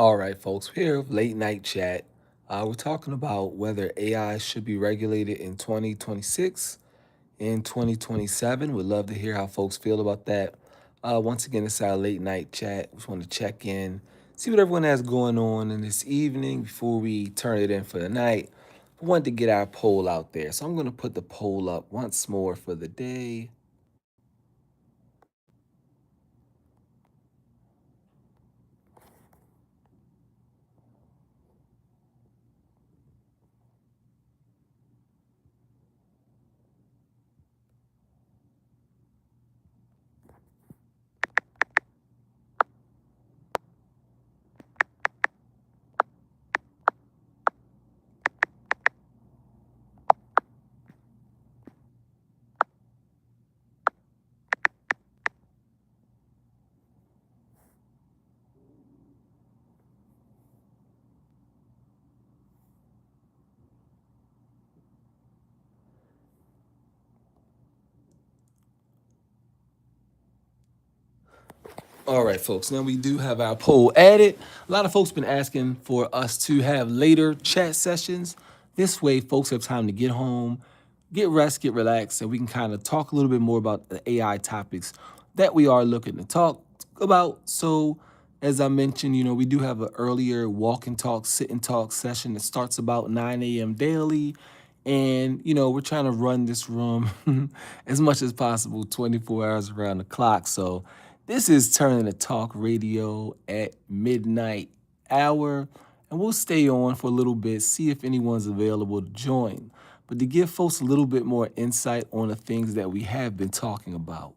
All right, folks, we're here with late night chat. We're talking about whether AI should be regulated in 2026 and 2027. We'd love to hear how folks feel about that. Once again, it's our late night chat. We just want to check in, see what everyone has going on in this evening before we turn it in for the night. We wanted to get our poll out there. So I'm going to put the poll up once more for the day. All right, folks. Now we do have our poll added. A lot of folks been asking for us to have later chat sessions. This way, folks have time to get home, get rest, get relaxed, and we can kind of talk a little bit more about the AI topics that we are looking to talk about. So, as I mentioned, we do have an earlier walk and talk, sit and talk session that starts about 9 a.m. daily. And, we're trying to run this room as much as possible, 24 hours around the clock. So, this is Turning the Talk Radio at midnight hour, and we'll stay on for a little bit, see if anyone's available to join. But to give folks a little bit more insight on the things that we have been talking about,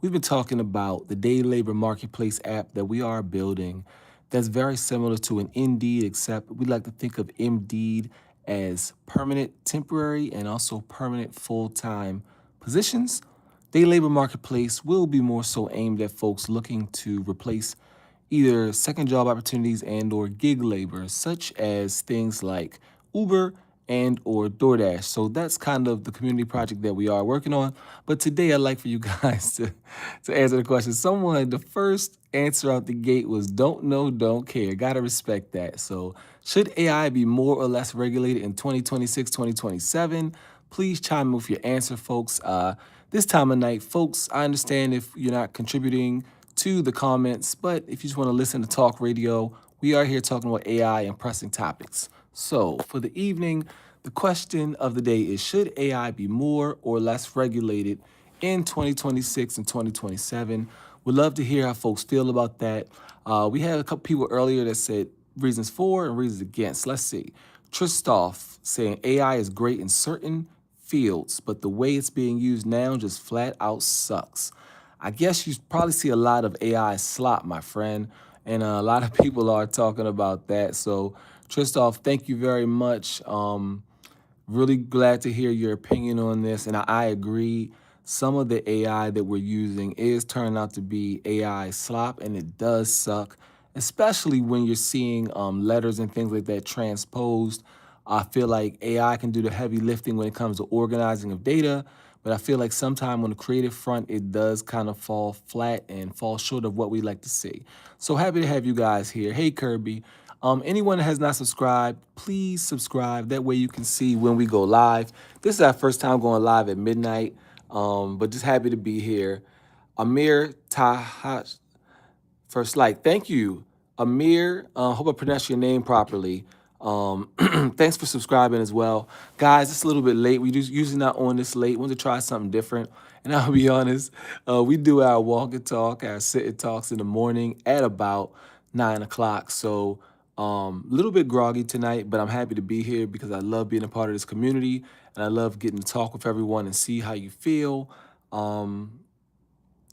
we've been talking about the day labor marketplace app that we are building that's very similar to an Indeed, except we like to think of Indeed as permanent, temporary, and also permanent full time positions. Day labor marketplace will be more so aimed at folks looking to replace either second job opportunities and or gig labor, such as things like Uber and or DoorDash. So that's kind of the community project that we are working on. But today I'd like for you guys to answer the question. Someone, the first answer out the gate was don't know, don't care. Gotta respect that. So should AI be more or less regulated in 2026, 2027? Please chime in with your answer, folks. This time of night, folks, I understand if you're not contributing to the comments, but if you just want to listen to talk radio, we are here talking about AI and pressing topics. So for the evening, the question of the day is should AI be more or less regulated in 2026 and 2027? We'd love to hear how folks feel about that. We had a couple people earlier that said reasons for and reasons against. Let's see. Tristoff saying AI is great in certain fields, but the way it's being used now just flat out sucks. I guess you probably see a lot of AI slop, my friend, and a lot of people are talking about that. So, Tristoff, thank you very much. Really glad to hear your opinion on this, and I agree. Some of the AI that we're using is turning out to be AI slop, and it does suck, especially when you're seeing letters and things like that transposed. I feel like AI can do the heavy lifting when it comes to organizing of data, but I feel like sometime on the creative front, it does kind of fall flat and fall short of what we like to see. So happy to have you guys here. Hey, Kirby. Anyone that has not subscribed, please subscribe. That way you can see when we go live. This is our first time going live at midnight, but just happy to be here. Amir Tahash, first like, thank you, Amir. Hope I pronounced your name properly. Thanks for subscribing as well, guys. It's a little bit late. We usually not on this late. Want to try something different, and I'll be honest. We do our walk and talk, our sit and talks in the morning at about 9 o'clock. So a little bit groggy tonight, but I'm happy to be here because I love being a part of this community and I love getting to talk with everyone and see how you feel. Um,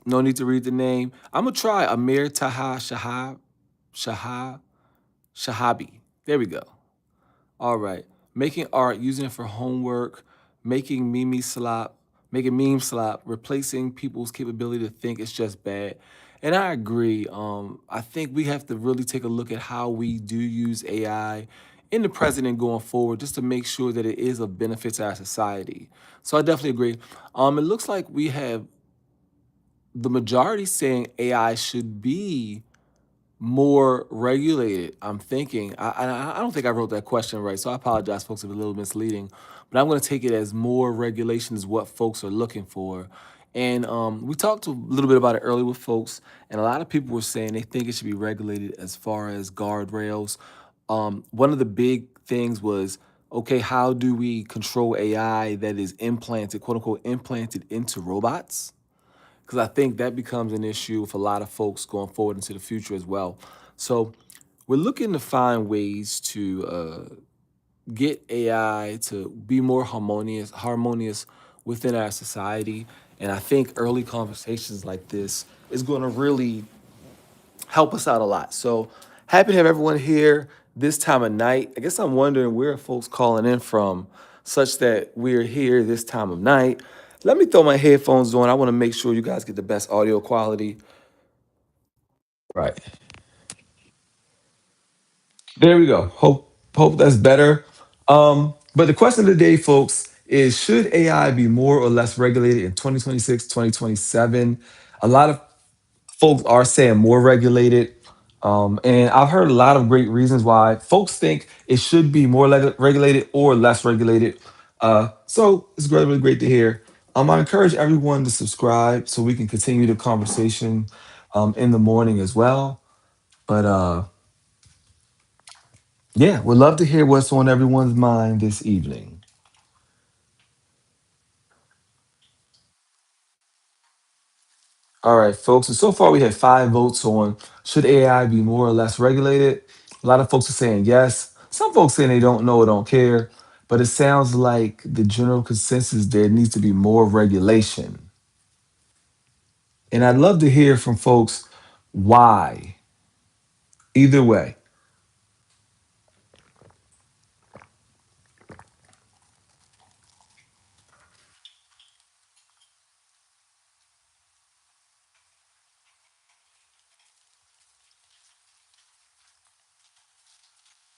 no need to read the name. I'm gonna try Amir Taha Shahab Shahabi. There we go. All right. Making art, using it for homework, making making meme slop, replacing people's capability to think it's just bad. And I agree. I think we have to really take a look at how we do use AI in the present and going forward just to make sure that it is of benefit to our society. So I definitely agree. It looks like we have the majority saying AI should be more regulated? I'm thinking. I don't think I wrote that question right, so I apologize, folks, if it's a little misleading. But I'm going to take it as more regulation is what folks are looking for. And we talked a little bit about it earlier with folks, and a lot of people were saying they think it should be regulated as far as guardrails. One of the big things was, okay, how do we control AI that is implanted, quote unquote, implanted into robots? Because I think that becomes an issue for a lot of folks going forward into the future as well. So we're looking to find ways to get AI to be more harmonious within our society. And I think early conversations like this is going to really help us out a lot. So happy to have everyone here this time of night. I guess I'm wondering where are folks calling in from, such that we're here this time of night. Let me throw my headphones on. I want to make sure you guys get the best audio quality. Right. There we go. Hope that's better. But the question of the day, folks, is should AI be more or less regulated in 2026, 2027? A lot of folks are saying more regulated. And I've heard a lot of great reasons why folks think it should be more regulated or less regulated. So it's really great to hear. I encourage everyone to subscribe so we can continue the conversation in the morning as well. But yeah, we'd love to hear what's on everyone's mind this evening. All right, folks. So far, we have 5 votes on should AI be more or less regulated. A lot of folks are saying yes. Some folks saying they don't know or don't care. But it sounds like the general consensus there needs to be more regulation. And I'd love to hear from folks why. Either way.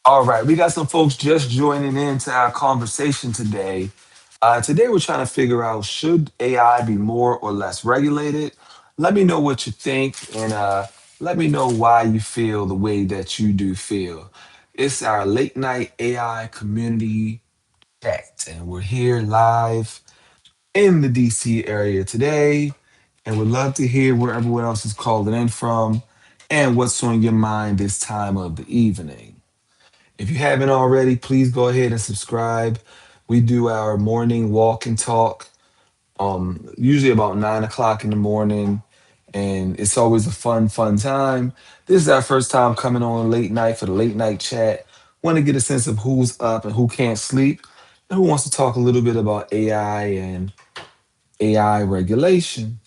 All right, we got some folks just joining into our conversation today. Today, we're trying to figure out should AI be more or less regulated? Let me know what you think and let me know why you feel the way that you do feel. It's our late night AI community chat, and we're here live in the DC area today. And we'd love to hear where everyone else is calling in from and what's on your mind this time of the evening. If you haven't already, please go ahead and subscribe. We do our morning walk and talk, usually about 9 o'clock in the morning, and it's always a fun time. This is our first time coming on late night for the late night chat. Want to get a sense of who's up and who can't sleep, and who wants to talk a little bit about AI and AI regulation.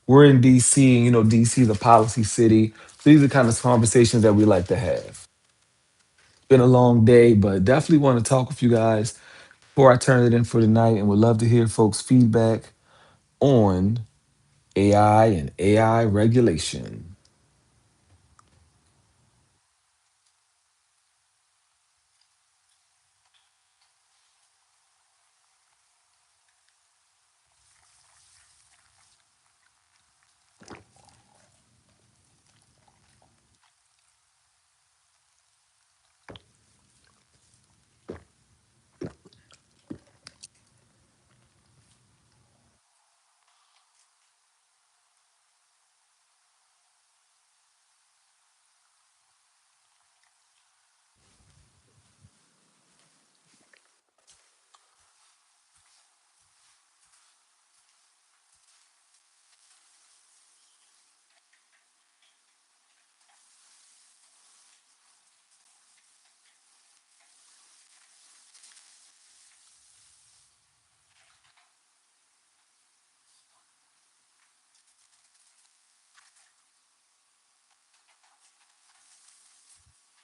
We're in DC, and DC is a policy city. So these are kind of conversations that we like to have. Been a long day, but definitely want to talk with you guys before I turn it in for the night, and would love to hear folks' feedback on AI and AI regulation.